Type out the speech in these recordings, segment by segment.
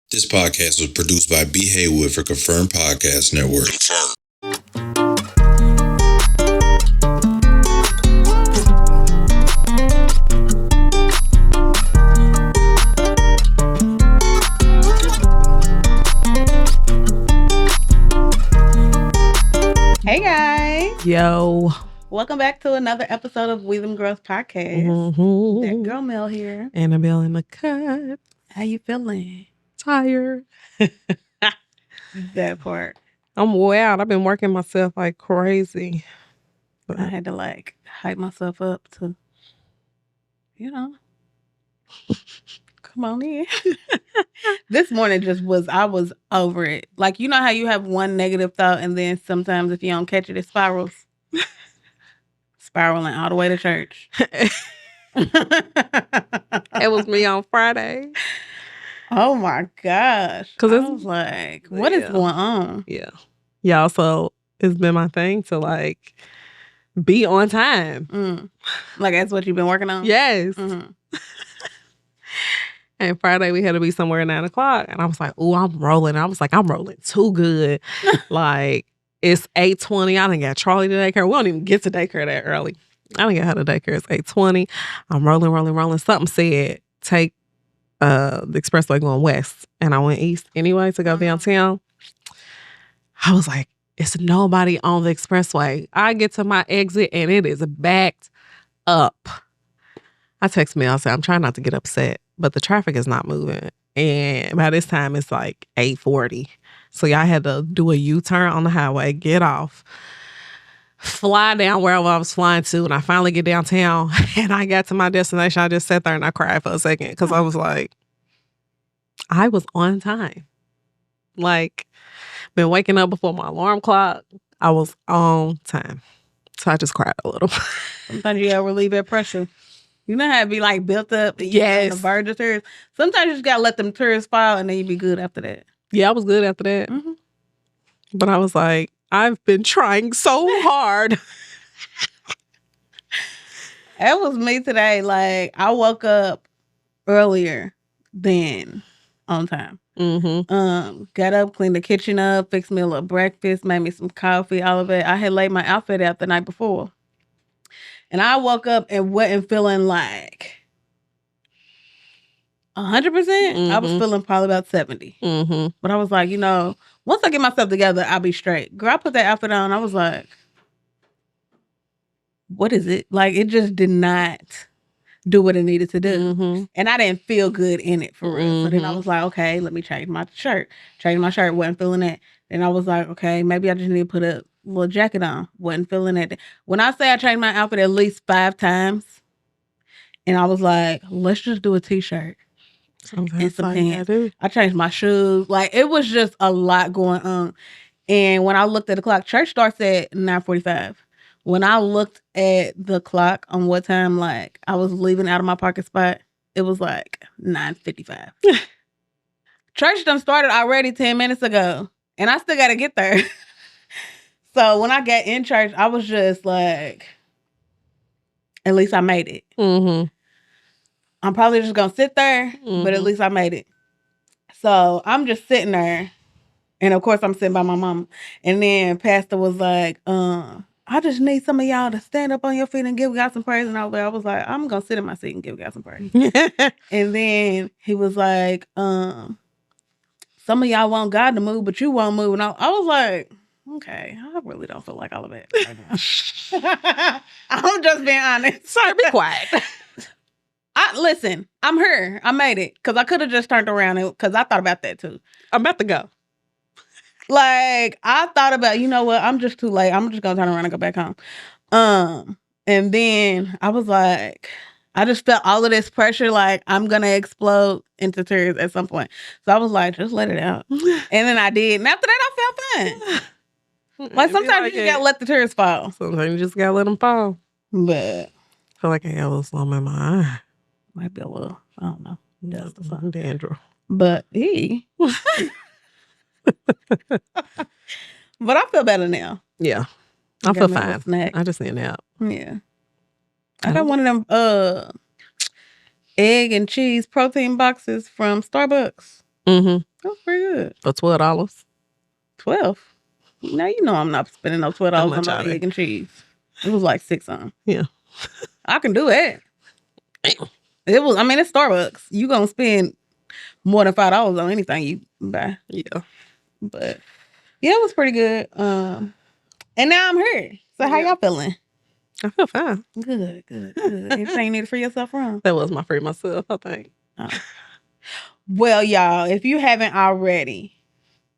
This podcast was produced by B. Haywood for Confirmed Podcast Network. Hey guys. Yo. Welcome back to another episode of We Them Girls Podcast. Mm-hmm. That girl Mel here. Annabelle in the cut. How you feeling? Tired. That part. I'm wild. I've been working myself like crazy. I had to hype myself up to, come on in. This morning I was over it. Like, you know how you have one negative thought and then sometimes if you don't catch it, it spirals? Spiraling all the way to church. It was me on Friday. Oh my gosh. Because I was like, what is going on? Yeah. Yeah, so it's been my thing to be on time. Like that's what you've been working on? Yes. Mm-hmm. And Friday we had to be somewhere at 9:00. And I was like, oh, I'm rolling. I was like, I'm rolling too good. It's 8:20. I done got Charlie to daycare. We don't even get to daycare that early. I done got her to daycare. It's 8:20. I'm rolling. Something said, take the expressway going west. And I went east anyway to go downtown. I was like, it's nobody on the expressway. I get to my exit and it is backed up. I text Mel, I said, I'm trying not to get upset, but the traffic is not moving. And by this time, it's like 8:40. So y'all had to do a U-turn on the highway, get off, fly down wherever I was flying to. And I finally get downtown and I got to my destination. I just sat there and I cried for a second because I was like, I was on time. Been waking up before my alarm clock. I was on time. So I just cried a little. Sometimes you gotta relieve that pressure. You know how it be built up? Yes. On the verge of tears. Sometimes you just gotta let them tears fall and then you be good after that. Yeah, I was good after that. Mm-hmm. But I was like, I've been trying so hard. That was me today. I woke up earlier than on time. Mm-hmm. Got up, cleaned the kitchen up, fixed me a little breakfast, made me some coffee, all of it. I had laid my outfit out the night before. And I woke up and wasn't feeling 100%. I was feeling probably about 70. Mm-hmm. But I was like, once I get myself together, I'll be straight. Girl, I put that outfit on. I was like, what is it? It just did not do what it needed to do. Mm-hmm. And I didn't feel good in it for real. Mm-hmm. So then I was like, okay, let me change my shirt. Changed my shirt, wasn't feeling that. Then I was like, okay, maybe I just need to put a little jacket on. Wasn't feeling that. When I say I changed my outfit at least 5 times, and I was like, let's just do a t-shirt. And some pants. I changed my shoes. It was just a lot going on. And when I looked at the clock, church starts at 9:45. When I looked at the clock on what time, I was leaving out of my parking spot, it was 9:55. Church done started already 10 minutes ago. And I still got to get there. So when I got in church, I was just at least I made it. Mm-hmm. I'm probably just going to sit there, but at least I made it. So I'm just sitting there. And of course, I'm sitting by my mom. And then Pastor was like, I just need some of y'all to stand up on your feet and give God some praise. And I was like, I'm going to sit in my seat and give God some praise. And then he was like, some of y'all want God to move, but you won't move. And I was like, okay, I really don't feel like all of it right now. I'm just being honest. Sorry, be quiet. Listen, I'm here. I made it. Because I could have just turned around because I thought about that too. I'm about to go. I thought about, you know what? I'm just too late. I'm just going to turn around and go back home. And then I was like, I just felt all of this pressure. I'm going to explode into tears at some point. So I was like, just let it out. And then I did. And after that, I felt fine. Sometimes you just got to let the tears fall. Sometimes you just got to let them fall. But I feel like I got a little slum in my eye. Might be a little, I don't know. That's the fun. Dandruff. But but I feel better now. Yeah. I feel fine. I just need a nap. Yeah. I got one of them egg and cheese protein boxes from Starbucks. Mm-hmm. That was pretty good. For $12. 12. Now you know I'm not spending no $12 on much no are they? egg and cheese. It was like $6 something. Yeah. I can do it. It was. I mean, it's Starbucks. You gonna spend more than $5 on anything you buy. Yeah. But yeah, it was pretty good. And now I'm here. So how y'all feeling? I feel fine. Good. Anything you need to free yourself from? That was my free myself, I think. Oh. Well, y'all, if you haven't already,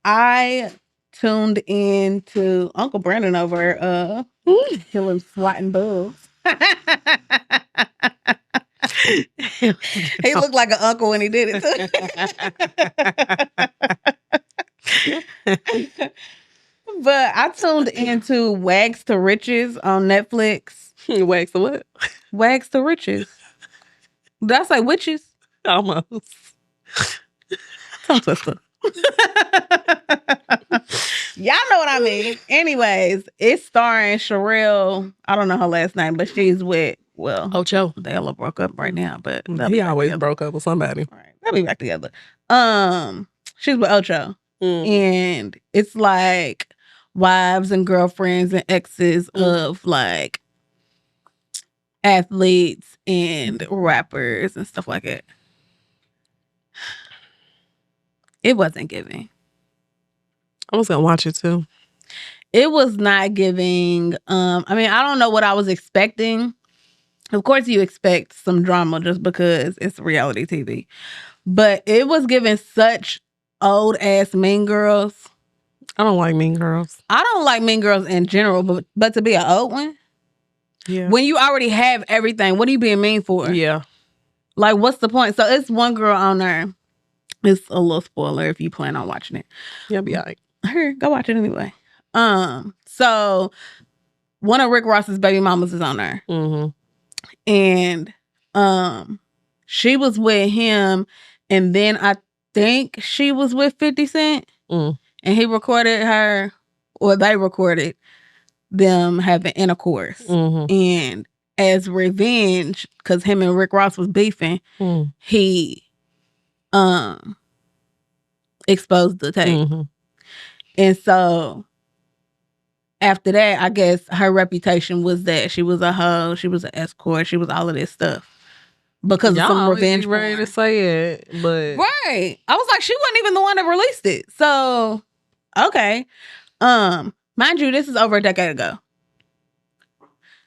I tuned in to Uncle Brandon over killing swatting bugs. He looked like an uncle when he did it too. But I tuned into Wags to Riches on Netflix. Wags to what? Wags to Riches. Did I say witches? Almost. Tongue twister. Y'all know what I mean. Anyways, it's starring Sherelle. I don't know her last name, but she's with, well, Ocho. they all broke up right now, but He always broke up with somebody. All right, they'll be back together. She's with Ocho. And it's like wives and girlfriends and exes of like athletes and rappers and stuff like that. It wasn't giving. I was gonna watch it too. It was not giving. I mean, I don't know what I was expecting. Of course, you expect some drama just because it's reality TV, but it was giving such old ass Mean Girls. I don't like Mean Girls. I don't like Mean Girls in general, but to be an old one, Yeah. when you already have everything, what are you being mean for? Yeah. Like, what's the point? So it's one girl on there. It's a little spoiler if you plan on watching it. You'll be all right. Here, go watch it anyway. So one of Rick Ross's baby mamas is on there. Mm-hmm. And she was with him, and then I think she was with 50 Cent. And he recorded her, or they recorded them having intercourse. And as revenge, because him and Rick Ross was beefing, he exposed the tape. And so after that, I guess her reputation was that she was a hoe, she was an escort, she was all of this stuff. Because of some revenge porn. Ready to say it, but right. I was like, she wasn't even the one that released it. So, okay. Mind you, this is over a decade ago.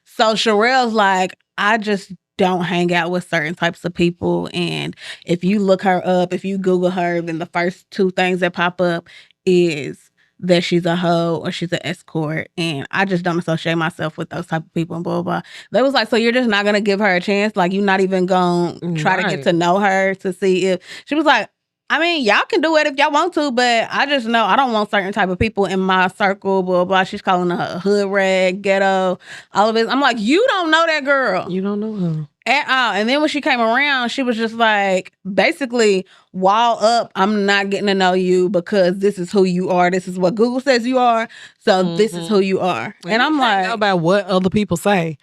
So Sherelle's like, I just don't hang out with certain types of people. And if you look her up, if you Google her, then the first two things that pop up is that she's a hoe or she's an escort. And I just don't associate myself with those type of people and blah, blah, blah. They was like, so you're just not going to give her a chance? Like, you're not even going to try to get to know her to see if... She was like, I mean, y'all can do it if y'all want to, but I just know I don't want certain type of people in my circle, blah, blah, blah. She's calling her a hood rag, ghetto, all of this. I'm like, you don't know that girl. You don't know her. At all. And then when she came around, she was just like, basically, wall up, I'm not getting to know you because this is who you are. This is what Google says you are. So this is who you are. And I'm like... know about what other people say.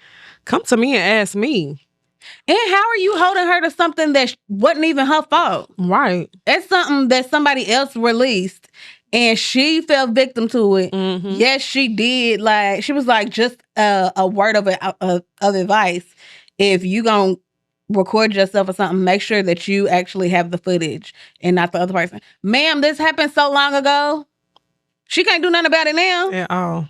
Come to me and ask me. And how are you holding her to something that wasn't even her fault? Right. It's something that somebody else released. And she fell victim to it. Yes, she did. Like, she was like, just a word of advice. If you gonna record yourself or something, make sure that you actually have the footage and not the other person. Ma'am, this happened so long ago. She can't do nothing about it now. At all.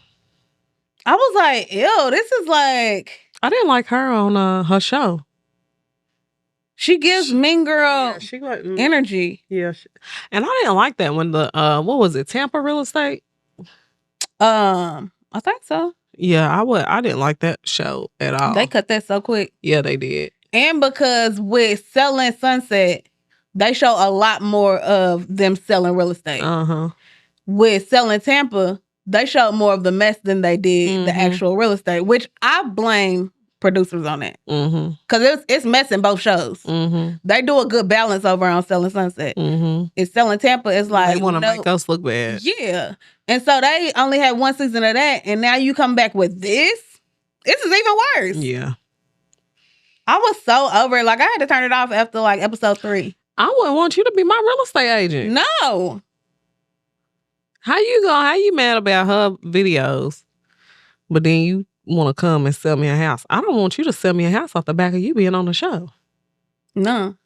I was like, ew, this is like... I didn't like her on her show. She gives Mean Girl energy. Yeah. And I didn't like that when the, what was it, Tampa Real Estate? I think so. Yeah, I didn't like that show at all. They cut that so quick. Yeah, they did. And because with Selling Sunset, they show a lot more of them selling real estate. With Selling Tampa, they showed more of the mess than they did the actual real estate, which I blame producers on that. Because it's mess in both shows. They do a good balance over on Selling Sunset. It's Selling Tampa, it's like... They want to make us look bad. Yeah. And so they only had one season of that, and now you come back with this? This is even worse. Yeah. I was so over it. Like, I had to turn it off after, like, episode 3. I wouldn't want you to be my real estate agent. No. How you mad about her videos, but then you want to come and sell me a house? I don't want you to sell me a house off the back of you being on the show. No.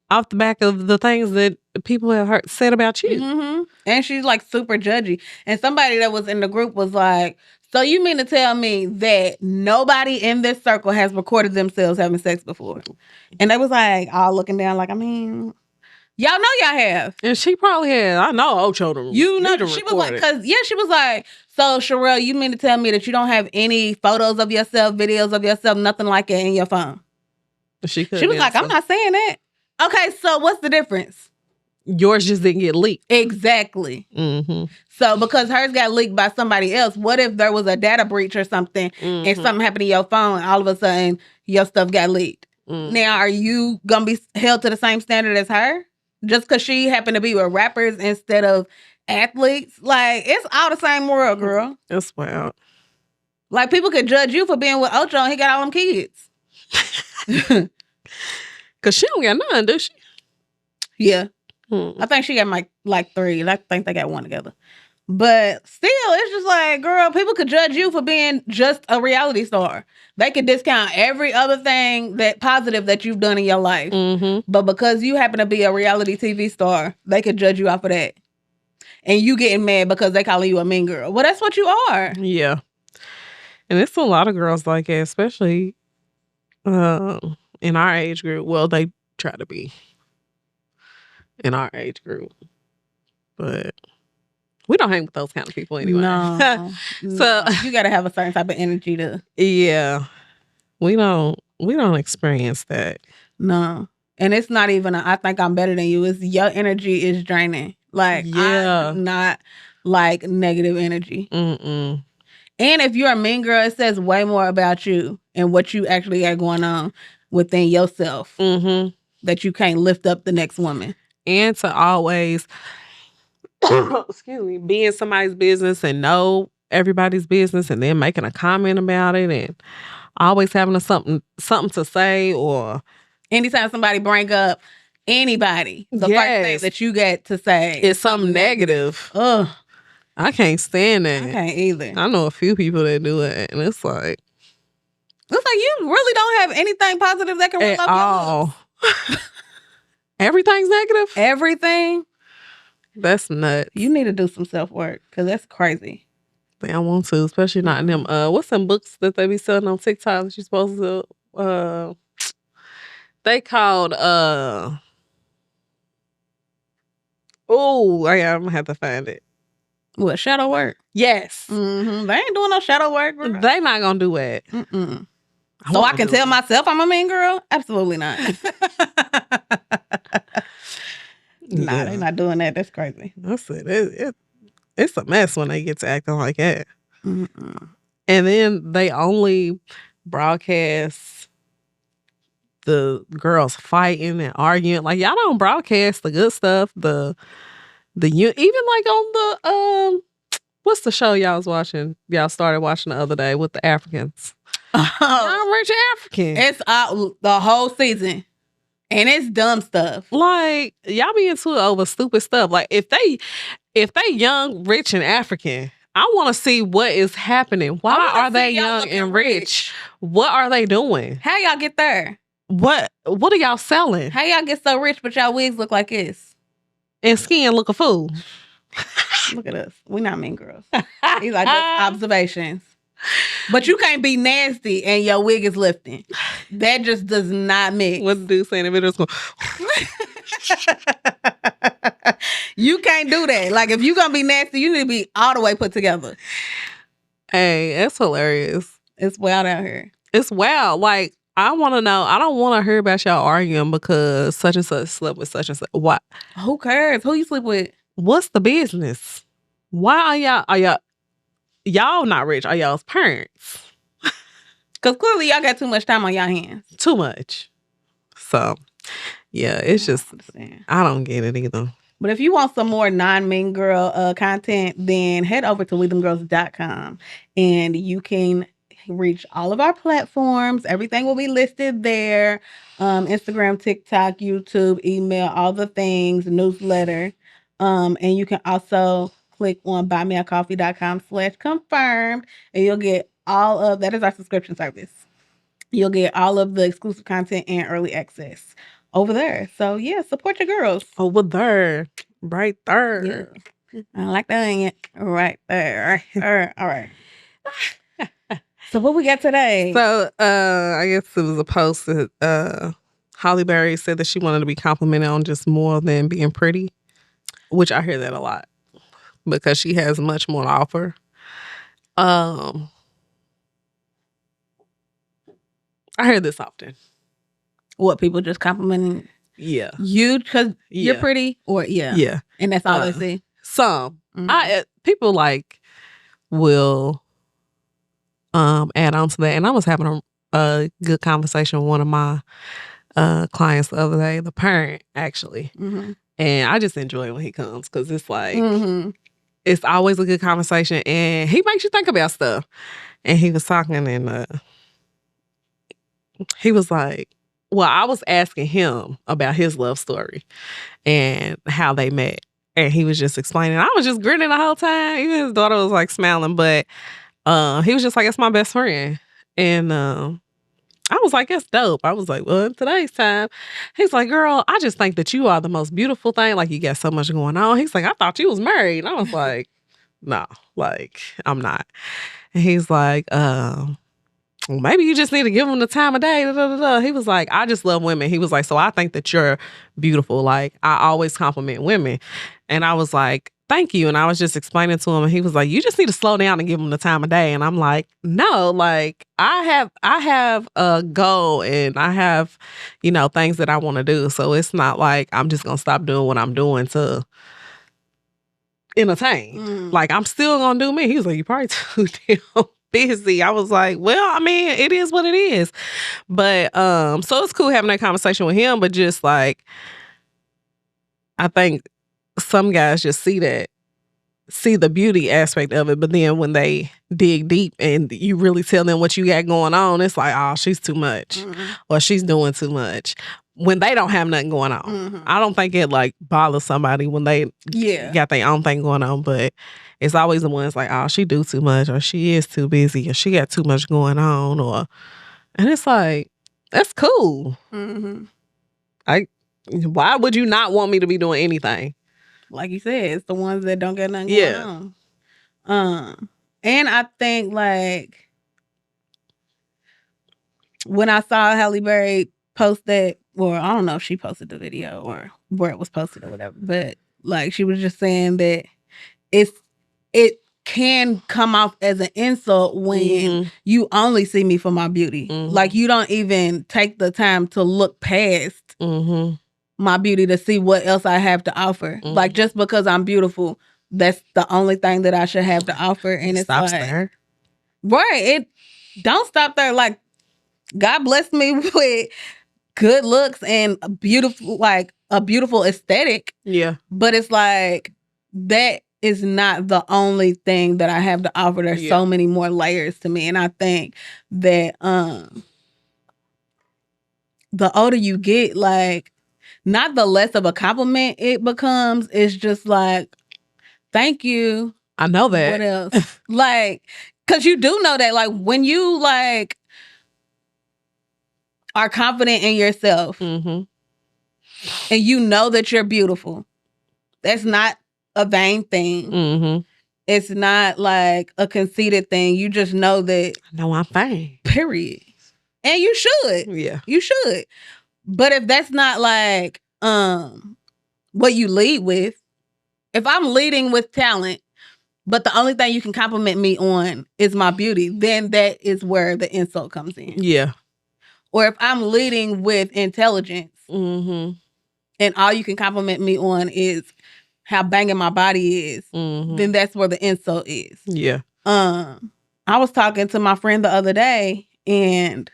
Off the back of the things that people have said about you. Mm-hmm. And she's like super judgy. And somebody that was in the group was like, so you mean to tell me that nobody in this circle has recorded themselves having sex before? And they was like, all looking down like, I mean, y'all know y'all have. And she probably had. I know Ocho them. You know, she was like, she was like, so Sherelle, you mean to tell me that you don't have any photos of yourself, videos of yourself, nothing like that in your phone? She was like, I'm not saying that. Okay, so what's the difference? Yours just didn't get leaked. Exactly. Mm-hmm. So because hers got leaked by somebody else, what if there was a data breach or something and something happened to your phone and all of a sudden your stuff got leaked? Now, are you going to be held to the same standard as her? Just because she happened to be with rappers instead of athletes? Like, it's all the same world, girl. That's wild. Like, people could judge you for being with Ocho and he got all them kids. Because she don't got none, does she? Yeah. I think she got like 3. I think they got 1 together. But still, it's just like, girl, people could judge you for being just a reality star. They could discount every other thing that positive that you've done in your life. But because you happen to be a reality TV star, they could judge you off of that. And you getting mad because they calling you a mean girl. Well, that's what you are. Yeah. And it's a lot of girls like that, especially in our age group. Well, they try to be in our age group. But we don't hang with those kind of people anyway. No. So you got to have a certain type of energy to. Yeah. We don't experience that. No. And it's not even I think I'm better than you. It's your energy is draining. Like, yeah. I'm not like negative energy. Mm-mm. And if you're a mean girl, it says way more about you and what you actually got going on within yourself. That you can't lift up the next woman. And to always, excuse me, be in somebody's business and know everybody's business and then making a comment about it and always having something to say, or anytime somebody bring up anybody, the first thing that you get to say is something negative. Ugh. I can't stand that. I can't either. I know a few people that do it, and it's like you really don't have anything positive that can roll up your lips. Everything's negative? Everything? That's nuts. You need to do some self-work because that's crazy. I want to, especially not in them. What's some books that they be selling on TikTok that you're supposed to... they called... I'm going to have to find it. What, shadow work? Yes. They ain't doing no shadow work, girl. They not going to do it. So I can tell myself I'm a mean girl? Absolutely not. Nah, they're not doing that. That's crazy. That's it. It's a mess when they get to acting like that. And then they only broadcast the girls fighting and arguing. Like, y'all don't broadcast the good stuff. Even like on the what's the show y'all was watching? Y'all started watching the other day with the Africans. I'm rich African. It's the whole season. And it's dumb stuff. Like, y'all be into it over stupid stuff. Like, if they young, rich, and African, I want to see what is happening. Why are they young and rich? What are they doing? How y'all get there? What are y'all selling? How y'all get so rich but y'all wigs look like this? And skin look a fool. Look at us. We not mean girls. He's like, just observations. But you can't be nasty and your wig is lifting. That just does not mix. What the dude saying? The video's going. You can't do that. Like, if you're gonna be nasty, you need to be all the way put together. Hey, that's hilarious. It's wild out here. It's wild. Like, I want to know. I don't want to hear about y'all arguing because such and such slept with such and such. What? Who cares? Who you sleep with? What's the business? Why are y'all not rich? Are y'all's parents? Because clearly y'all got too much time on y'all hands. Too much. So, yeah, it's just, I don't get it either. But if you want some more non-mean girl content, then head over to WeThemGirls.com and you can reach all of our platforms. Everything will be listed there. Instagram, TikTok, YouTube, email, all the things, newsletter. And you can also click on buymeacoffee.com/confirmed and you'll get all of that is our subscription service. You'll get all of the exclusive content and early access over there. So yeah, support your girls. Over there. Right there. Yeah. I like doing it. Right there. All right. So what we got today? So I guess it was a post that Holly Berry said that she wanted to be complimented on just more than being pretty, which I hear that a lot because she has much more to offer. I hear this often. What, people just complimenting Yeah. you because you're pretty? Or Yeah. And that's all they see? Some. Mhm. People like will add on to that. And I was having a good conversation with one of my clients the other day, the parent actually. Mm-hmm. And I just enjoy it when he comes because it's like, Mm-hmm. it's always a good conversation and he makes you think about stuff. And he was talking and he was like, well, I was asking him about his love story and how they met. And he was just explaining. I was just grinning the whole time. Even his daughter was like smiling. But he was just like, it's my best friend. And I was like, that's dope. I was like, well, in today's time, he's like, girl, I just think that you are the most beautiful thing. Like, you got so much going on. He's like, I thought you was married. And I was like, no, like, I'm not. And he's like, well, maybe you just need to give him the time of day. Da, da, da, da. He was like, I just love women. He was like, so I think that you're beautiful. Like, I always compliment women. And I was like, thank you. And I was just explaining to him. And he was like, you just need to slow down and give him the time of day. And I'm like, no, like I have a goal and I have, things that I want to do. So it's not like I'm just going to stop doing what I'm doing to entertain. Like, I'm still going to do me. He was like, you probably too damn busy. I was like, well, I mean, it is what it is. But so it's cool having that conversation with him, but just like, I think some guys just see the beauty aspect of it, but then when they dig deep and you really tell them what you got going on, it's like, oh, she's too much or she's doing too much when they don't have nothing going on. I don't think it like bothers somebody when they got their own thing going on, but it's always the ones like, oh, she do too much or she is too busy or she got too much going on and it's like, that's cool. Why would you not want me to be doing anything? Like you said, it's the ones that don't get nothing going on. And I think like when I saw Halle Berry post that, or I don't know if she posted the video or where it was posted or whatever, but like she was just saying that it can come off as an insult when you only see me for my beauty. Like you don't even take the time to look past my beauty to see what else I have to offer. Like just because I'm beautiful, that's the only thing that I should have to offer. And it's stops like, there. Right. It don't stop there. Like God blessed me with good looks and a beautiful aesthetic. Yeah. But it's like that is not the only thing that I have to offer. There's so many more layers to me. And I think that the older you get, like not the less of a compliment it becomes. It's just like, thank you. I know that. What else? Like, because you do know that, like, when you, like, are confident in yourself and you know that you're beautiful, that's not a vain thing. It's not, like, a conceited thing. You just know that. No, I'm fine. Period. And you should. Yeah. You should. But if that's not, like, what you lead with, if I'm leading with talent, but the only thing you can compliment me on is my beauty, then that is where the insult comes in. Yeah. Or if I'm leading with intelligence and all you can compliment me on is how banging my body is, then that's where the insult is. Yeah. I was talking to my friend the other day and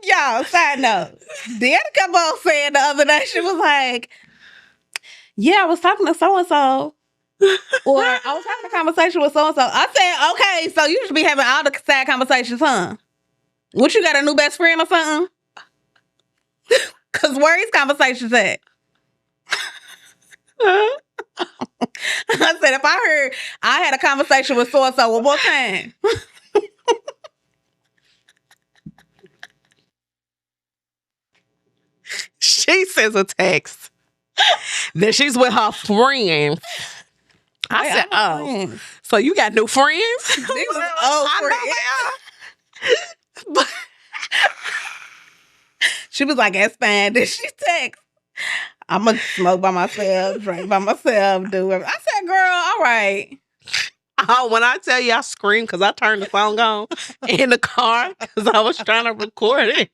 y'all, side note, Deanna kept on saying the other day, she was like, yeah, I was talking to so-and-so Or I was having a conversation with so-and-so. I said, okay, so you should be having all the side conversations, huh? What, you got a new best friend or something? Because where these conversations at? I said, if I heard I had a conversation with so-and-so one more time. She sends a text that she's with her friends. I said, oh, so you got new friends? These are old friends. But she was like, that's fine. Then she text, I'm going to smoke by myself, drink by myself, do it. I said, girl, all right. Oh, when I tell you I screamed because I turned the song on in the car because I was trying to record it.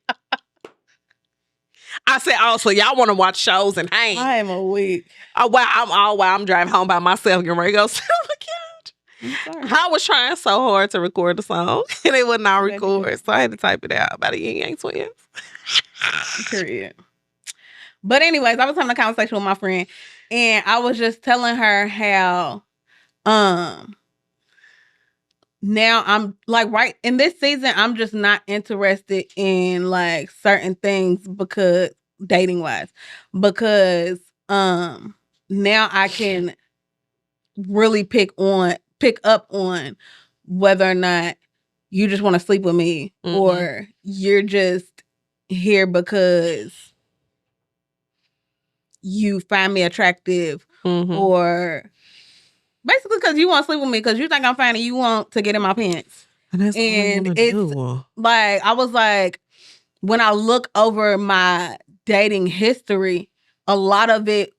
I said, oh, so y'all want to watch shows and hang? I am a weak. Oh, wow, I'm driving home by myself, getting ready to go sit on the couch. I was trying so hard to record the song, and it would not record, so I had to type it out by the Yin Yang Twins. Period. But anyways, I was having a conversation with my friend, and I was just telling her how now I'm like, right in this season, I'm just not interested in like certain things because dating wise, because now I can really pick up on whether or not you just want to sleep with me or you're just here because you find me attractive or basically because you want to sleep with me because you think I'm fine and you want to get in my pants. And that's it's like, I was like, when I look over my dating history, a lot of it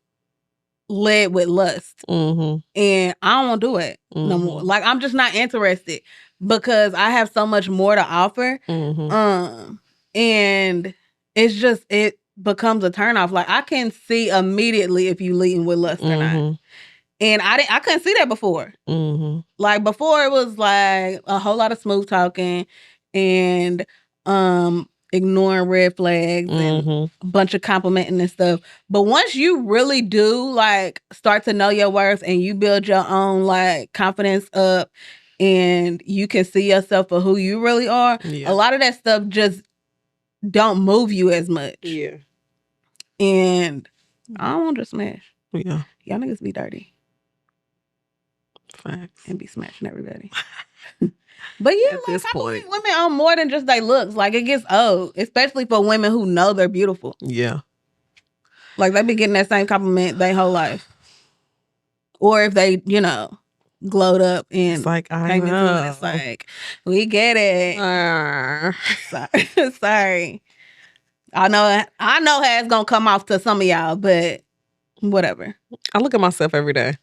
led with lust. And I don't want to do it no more. Like, I'm just not interested because I have so much more to offer. And it's just, it becomes a turnoff. Like, I can see immediately if you leading with lust or not. And I couldn't see that before. Like, before it was like a whole lot of smooth talking and ignoring red flags and a bunch of complimenting and stuff. But once you really do like start to know your worth and you build your own like confidence up and you can see yourself for who you really are, a lot of that stuff just don't move you as much. And I don't want to smash. Y'all niggas be dirty. Facts. And be smashing everybody. But yeah, at this point, women on more than just their looks. Like, it gets old, especially for women who know they're beautiful. Like, they be getting that same compliment their whole life. Or if they, glowed up and it's like, came into it, it's like, we get it. Sorry. I know how it's gonna come off to some of y'all, but whatever. I look at myself every day.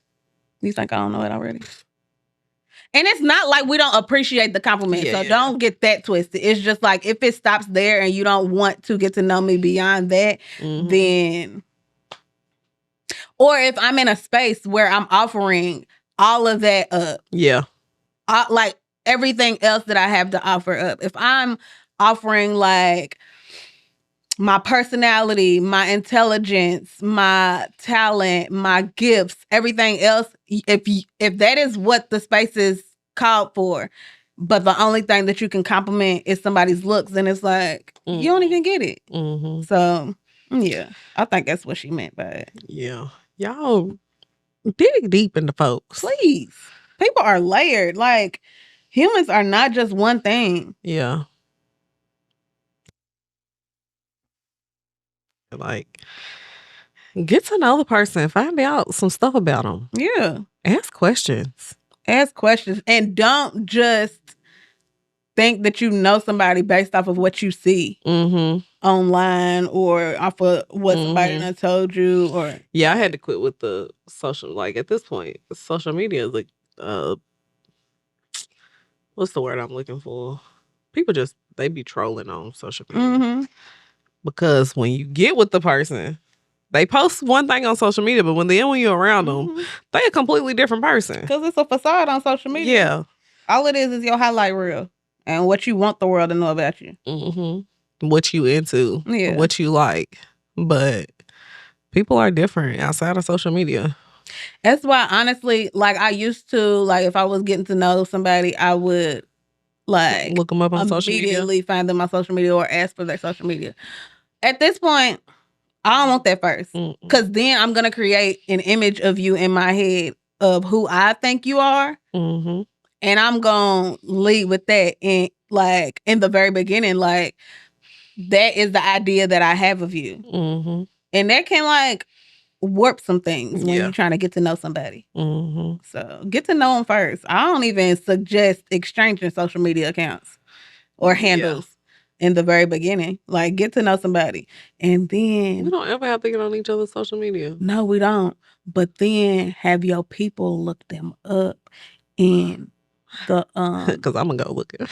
You think I don't know it already? And it's not like we don't appreciate the compliment. Don't get that twisted. It's just like, if it stops there and you don't want to get to know me beyond that, then... Or if I'm in a space where I'm offering all of that up. Like, everything else that I have to offer up. If I'm offering, like, my personality, my intelligence, my talent, my gifts, everything else, if that is what the space is called for, but the only thing that you can compliment is somebody's looks, then it's like, you don't even get it. So, yeah, I think that's what she meant by it. Y'all dig deep into folks. Please. People are layered. Like, humans are not just one thing. Like, get to know the person. Find out some stuff about them. Ask questions. And don't just think that you know somebody based off of what you see online or off of what somebody done told you. Or I had to quit with the social, like, at this point, social media is like, what's the word I'm looking for? People just, they be trolling on social media. Because when you get with the person, they post one thing on social media, but when you're around them, they a completely different person. Because it's a facade on social media. All it is your highlight reel and what you want the world to know about you. What you into. What you like. But people are different outside of social media. That's why, honestly, like I used to, like if I was getting to know somebody, I would like Look them up on social media. Immediately find them on social media or ask for their social media. At this point, I don't want that first, because then I'm gonna create an image of you in my head of who I think you are, Mm-hmm. and I'm gonna lead with that. And like in the very beginning, like that is the idea that I have of you, Mm-hmm. and that can like warp some things when Yeah. you're trying to get to know somebody. Mm-hmm. So get to know them first. I don't even suggest exchanging social media accounts or handles in the very beginning. Like get to know somebody, and then We don't ever have to get on each other's social media. no, we don't. But then have your people look them up and the Because I'm gonna go look it.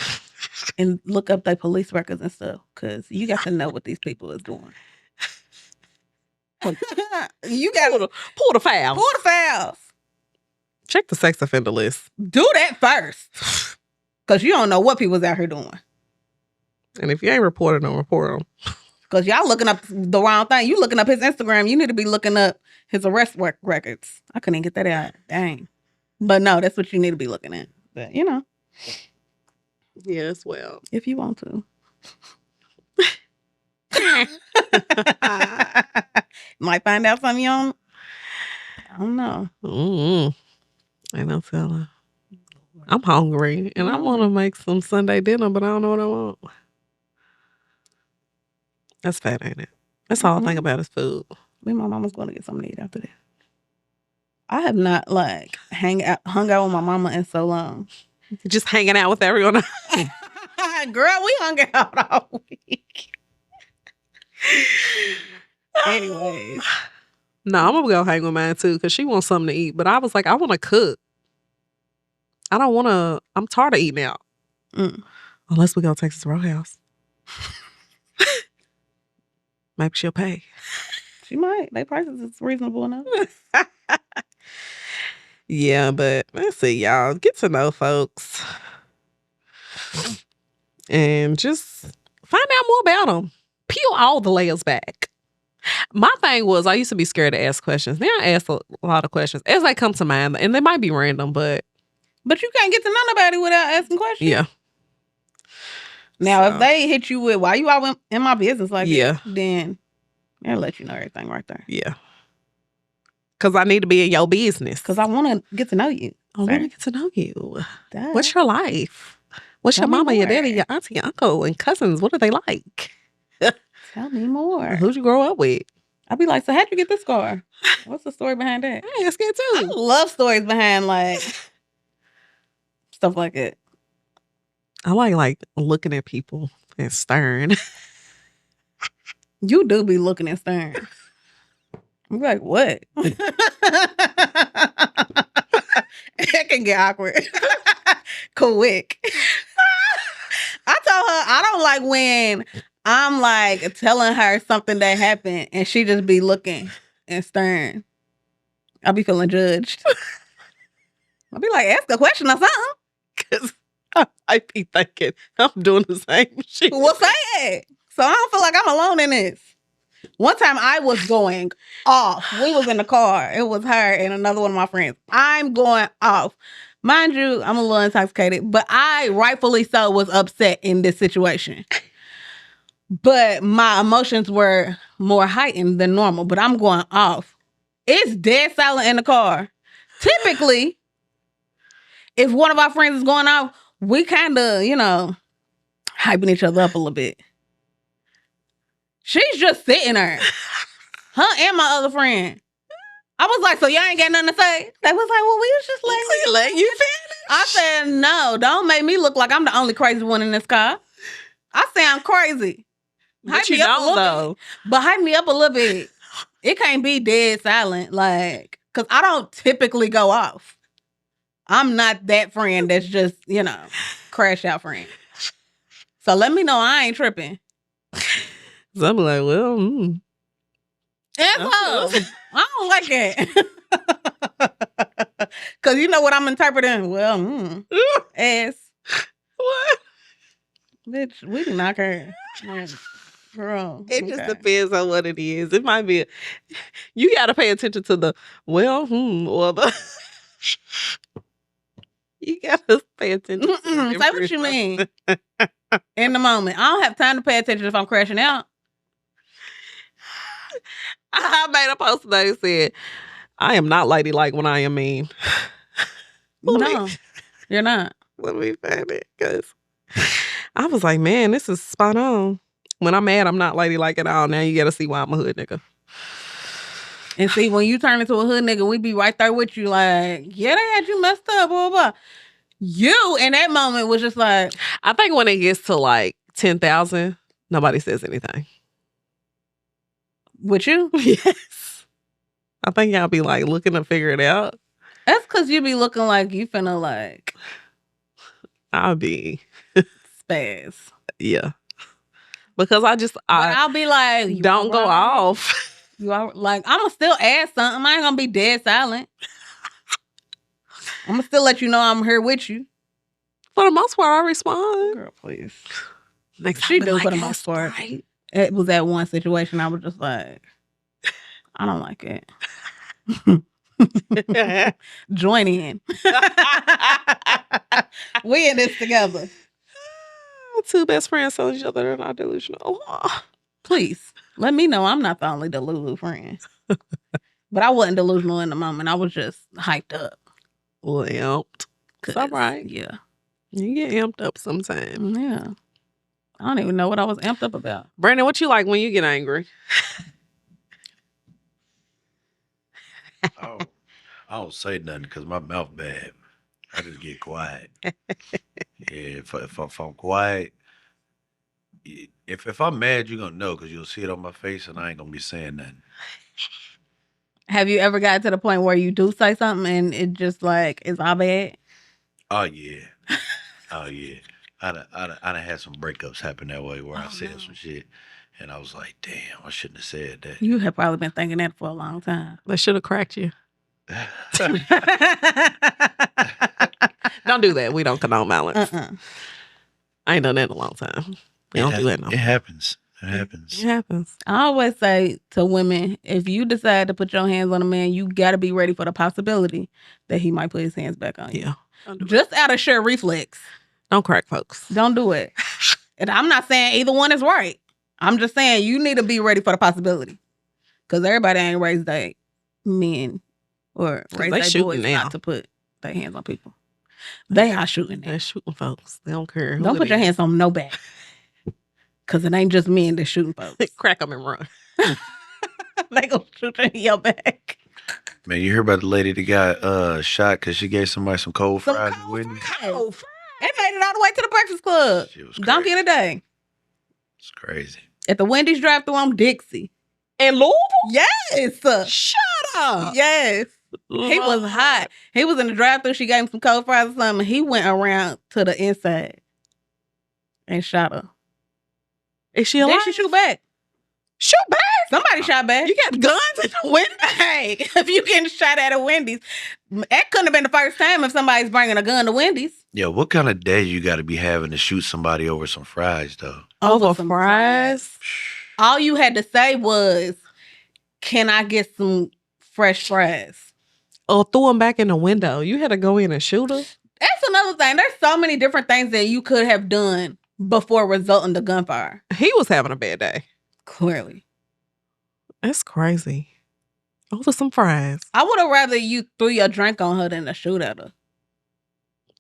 and look up their police records and stuff, because you got to know what these people is doing. You got to pull the files. pull the files. Check the sex offender list. Do that first, because you don't know what people's out here doing. And if you ain't reported them, report them. Because y'all looking up the wrong thing. You looking up his Instagram. You need to be looking up his arrest records. I couldn't get that out. Dang. But no, that's what you need to be looking at. But you know, Yes, well. if you want to. Might find out something you don't. I don't know. Ain't no telling. I'm hungry and I want to make some Sunday dinner, but I don't know what I want. That's fat, ain't it? That's all I think about is food. Me and my mama's going to get something to eat after this. I have not like hung out with my mama in so long. Just hanging out with everyone. Girl, we hung out all week. Anyways. No, I'm gonna go hang with mine too because she wants something to eat. But I was like, I want to cook. I don't want to. I'm tired of eating out. Unless we go to Texas Roadhouse. Maybe she'll pay. She might. Their prices is reasonable enough. Yeah, but let's see, y'all. Get to know folks. And just find out more about them. Peel all the layers back. My thing was, I used to be scared to ask questions. Now I ask a lot of questions as they come to mind. And they might be random, but you can't get to know nobody without asking questions. Yeah. Now, if they hit you with, why you out in my business like Yeah. that, then they'll let you know everything right there. Yeah. Because I need to be in your business. Because I want to get to know you. I want to get to know you. Duh. What's your life? What's Tell your me mama, your more. daddy, your auntie, your uncle, and cousins? What are they like? Tell me more. Who'd you grow up with? I'd be like, so how'd you get this car? What's the story behind that? I ask it I too. love stories behind like stuff like that. I like looking at people and staring. You do be looking and staring. I'm like, what? It can get awkward. Quick. I told her I don't like when I'm like telling her something that happened and she just be looking and staring. I'll be feeling judged. I'll be like, ask a question or something. Because I be thinking I'm doing the same shit. Well, say it. So I don't feel like I'm alone in this. One time I was going off. We was in the car. It was her and another one of my friends. I'm going off. Mind you, I'm a little intoxicated, but I rightfully so was upset in this situation. But my emotions were more heightened than normal, but I'm going off. It's dead silent in the car. Typically, if one of our friends is going off, we kind of, hyping each other up a little bit. She's just sitting there. Her and my other friend. I was like, so y'all ain't got nothing to say? They was like, well, we was just letting you finish. I said, no, don't make me look like I'm the only crazy one in this car. I sound crazy. But you don't, though. But hype me up a little bit. It can't be dead silent, because I don't typically go off. I'm not that friend that's just, crash out friend. So let me know I ain't tripping. So I'm like, well, Asshole. I don't like it. Because you know what I'm interpreting? Well, ass. What? Bitch, we do not care. Girl, It just depends on what it is. It might be, you got to pay attention to the, or the, you got to pay attention to the say what you mean. In the moment. I don't have time to pay attention if I'm crashing out. I made a post today that said, I am not ladylike when I am mean. No, you're not. Let me find it, because I was like, man, this is spot on. When I'm mad, I'm not ladylike at all. Now you got to see why I'm a hood nigga. And see, when you turn into a hood nigga, we be right there with you like, yeah, they had you messed up, blah, blah, blah. You, in that moment, was just like... I think when it gets to like 10,000, nobody says anything. With you? Yes. I think y'all be like looking to figure it out. That's because you be looking like you finna like... I'll be... spaz. Yeah. Because I'll be like... Don't go off. You are like, I'm gonna still add something. I ain't gonna be dead silent. I'm gonna still let you know I'm here with you. For the most part, I respond. Girl, please. Next She time, do like, for the most part. right. It was that one situation I was just like, I don't like it. Join in. We in this together. Two best friends tell each other they're not delusional. Please, let me know I'm not the only Delulu friend. But I wasn't delusional in the moment. I was just hyped up. Well, amped. It's all right. Yeah. You get amped up sometimes. Yeah. I don't even know what I was amped up about. Brandon, what you like when you get angry? I don't say nothing because my mouth bad. I just get quiet. Yeah, if I'm quiet, if I'm mad, you're gonna know because you'll see it on my face, and I ain't gonna be saying nothing. Have you ever got to the point where you do say something and it just like is all bad? Oh yeah, oh yeah. I done had some breakups happen that way where I said some shit, and I was like, damn, I shouldn't have said that. You have probably been thinking that for a long time. They should have cracked you. Don't do that. We don't condone violence. I ain't done that in a long time. We don't do that no more. It happens. It happens. It happens. I always say to women, if you decide to put your hands on a man, you got to be ready for the possibility that he might put his hands back on you. Yeah. Just out of sheer reflex. Don't crack folks. Don't do it. And I'm not saying either one is right. I'm just saying you need to be ready for the possibility. Because everybody ain't raised their men or raised their boys not to put their hands on people. They are shooting now. They're shooting folks. They don't care. Don't put your hands on no back. Because it ain't just men that's shooting folks. Crack them and run. They gonna shoot you in your back. Man, you hear about the lady that got shot because she gave somebody some cold fries and Whitney? Cold fries. They made it all the way to the Breakfast Club. She was Donkey of the day. It's crazy. At the Wendy's drive-thru on Dixie. In Louisville? Yes. Shut up. Yes. He was hot. He was in the drive-thru. She gave him some cold fries or something. He went around to the inside and shot her. Is she alive? Then she shoot back. Shoot back? Somebody shot back. You got guns in the window? Hey, if you getting shot at Wendy's, that couldn't have been the first time if somebody's bringing a gun to Wendy's. Yeah, what kind of day you got to be having to shoot somebody over some fries, though? Over some fries? All you had to say was, can I get some fresh fries? Or threw them back in the window. You had to go in and shoot her? That's another thing. There's so many different things that you could have done before resulting to gunfire. He was having a bad day. Clearly. That's crazy. Over some fries. I would have rather you threw your drink on her than to shoot at her.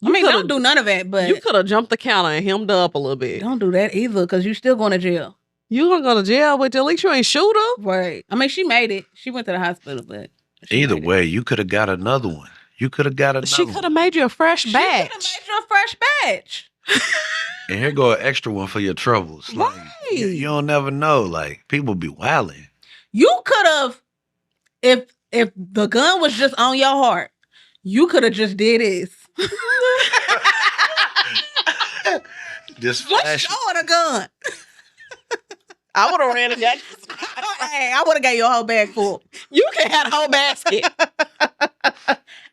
Don't do none of that, but... You could have jumped the counter and hemmed her up a little bit. Don't do that either, because you still going to jail. You gonna go to jail, but at least you ain't shoot her? Right. I mean, she made it. She went to the hospital, but... Either way, you could have got another one. You could have got another She could have made you a fresh batch. She could have made you a fresh batch. And here go an extra one for your troubles. Like, Right. you don't never know. Like, people be wilding. You could have, if the gun was just on your heart, you could have just did this. Just Let's flash. show her the gun. I would have ran a jacket. Hey, I would have gave you a whole bag full. You can have a whole basket.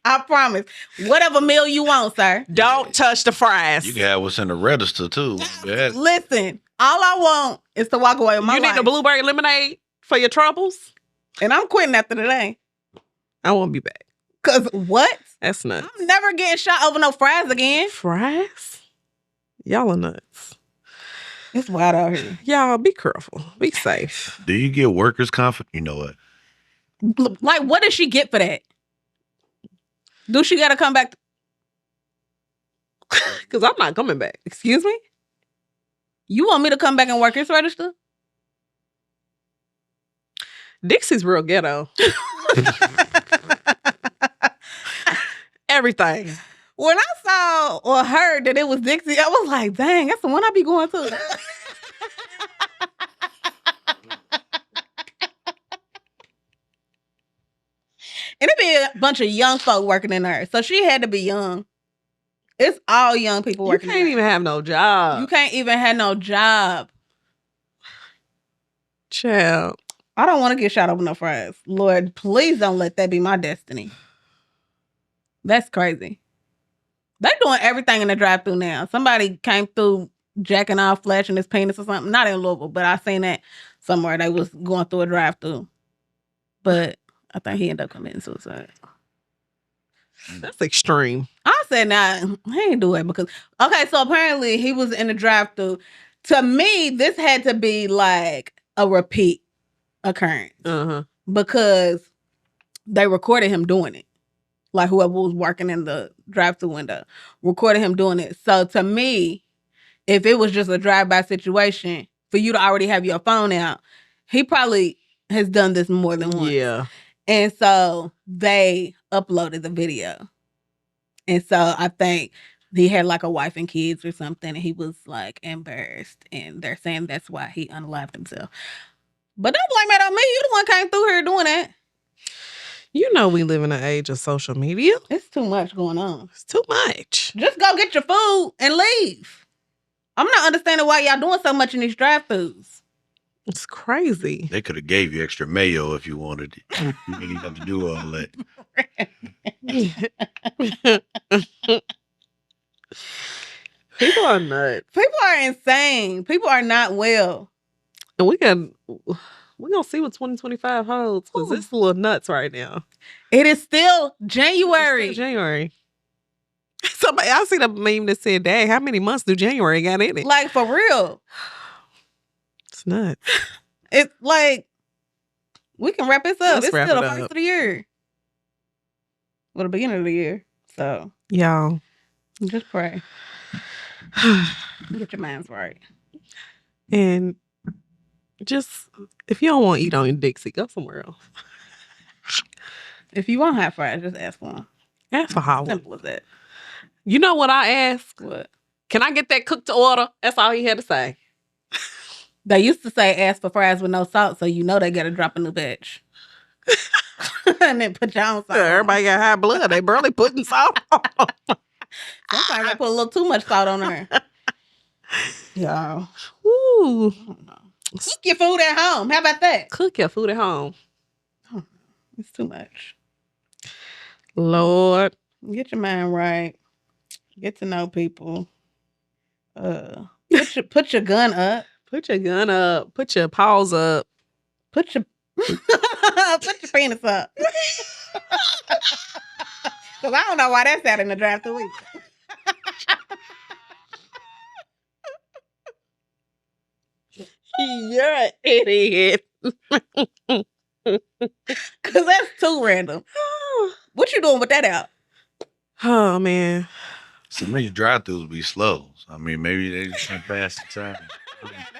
I promise. Whatever meal you want, sir. Don't touch the fries. You can have what's in the register, too. Yeah. Listen, All I want is to walk away with my You need life. the blueberry lemonade for your troubles? And I'm quitting after today. I won't be back. Cause what? That's nuts. I'm never getting shot over no fries again. Fries? Y'all are nuts. It's wild out here. Y'all, be careful. Be safe. Do you get workers' comp? You know what? Like, what does she get for that? Do she gotta come back? Because I'm not coming back. Excuse me? You want me to come back and work this register? Dixie's real ghetto. Everything. When I saw or heard that it was Dixie, I was like, dang, that's the one I be going to. And it be a bunch of young folk working in there. So she had to be young. It's all young people You working can't in there. even have no job. You can't even have no job. Child. I don't want to get shot over no fries. Lord, please don't let that be my destiny. That's crazy. They doing everything in the drive-thru now. Somebody came through jacking off, flashing his penis or something. Not in Louisville, but I seen that somewhere. They was going through a drive-thru. But I think he ended up committing suicide. That's extreme. I said, nah, he ain't do it because... Okay, so apparently he was in the drive-thru. To me, this had to be like a repeat occurrence. Uh-huh. Because they recorded him doing it. Like whoever was working in the drive-thru window recorded him doing it. So to me, if it was just a drive-by situation, for you to already have your phone out, he probably has done this more than once. Yeah. And so they uploaded the video. And so I think he had like a wife and kids or something, and he was like embarrassed. And they're saying that's why he unalived himself. But don't blame that on me. You the one came through here doing that. You know we live in an age of social media. It's too much going on. It's too much. Just go get your food and leave. I'm not understanding why y'all doing so much in these drive-thrus. It's crazy. They could have gave you extra mayo if you wanted it. You didn't have to do all that. People are nuts. People are insane. People are not well. And we're gonna see what 2025 holds because it's a little nuts right now. It is still January. It's still January. Somebody, I see the meme that said, "Dang, how many months do January got in it?" Like, for real. It's nuts. It's like, we can wrap this up. Let's It's wrap still it the first up. of the year. Well, the beginning of the year. So, Y'all. just pray. Get your minds right. And just, if you don't want to eat on Dixie, go somewhere else. If you want hot fries, just ask for them. Ask for hot ones. Simple as that. You know what I asked? What? Can I get that cooked to order? That's all he had to say. They used to say ask for fries with no salt, so you know they got to drop a new batch. And then put your own salt on. Everybody got high blood. They barely putting salt on. Sometimes they put a little too much salt on there. Y'all. Ooh. Cook your food at home. How about that? Cook your food at home. It's too much. Lord. Get your mind right. Get to know people. Put your gun up. Put your gun up. Put your paws up. Put your put your penis up. Cause I don't know why that's out in the drive-thru week. You're an idiot. Cause that's too random. What you doing with that out? Oh, man. Some of these drive-thrus be slow. So, I mean, maybe they just went past the time.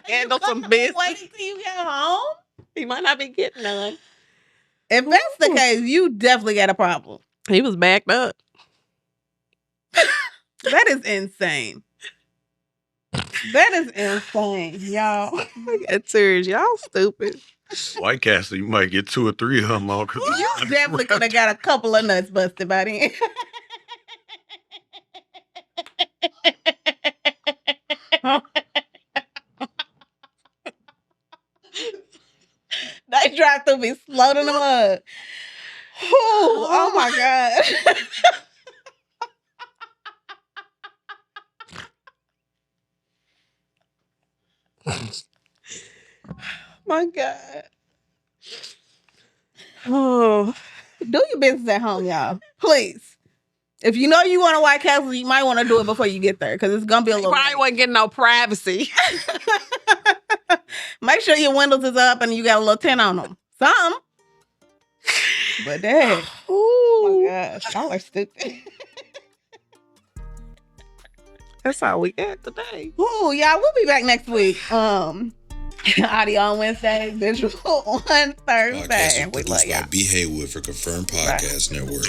Handle some business. Waiting till you get home. He might not be getting none. If that's the case, you definitely got a problem. He was backed up. That is insane. That is insane, y'all. It's serious. Y'all stupid. White Castle, you might get 2 or 3 of them all. You definitely could have got a couple of nuts busted by then. They drive through me slow in the mud. Oh my God. My God. Oh, do your business at home, y'all. Please. If you know you want a White Castle, you might want to do it before you get there because it's going to be a little Probably wasn't getting no privacy. Make sure your windows is up and you got a little tint on them. Something. But dang. Oh, my gosh. Y'all are stupid. That's all we got today. Ooh, y'all, we'll be back next week. Audio on Wednesday, visual on Thursday. Podcast was We love produced by y'all. B. Haywood for Confirmed Podcast Network.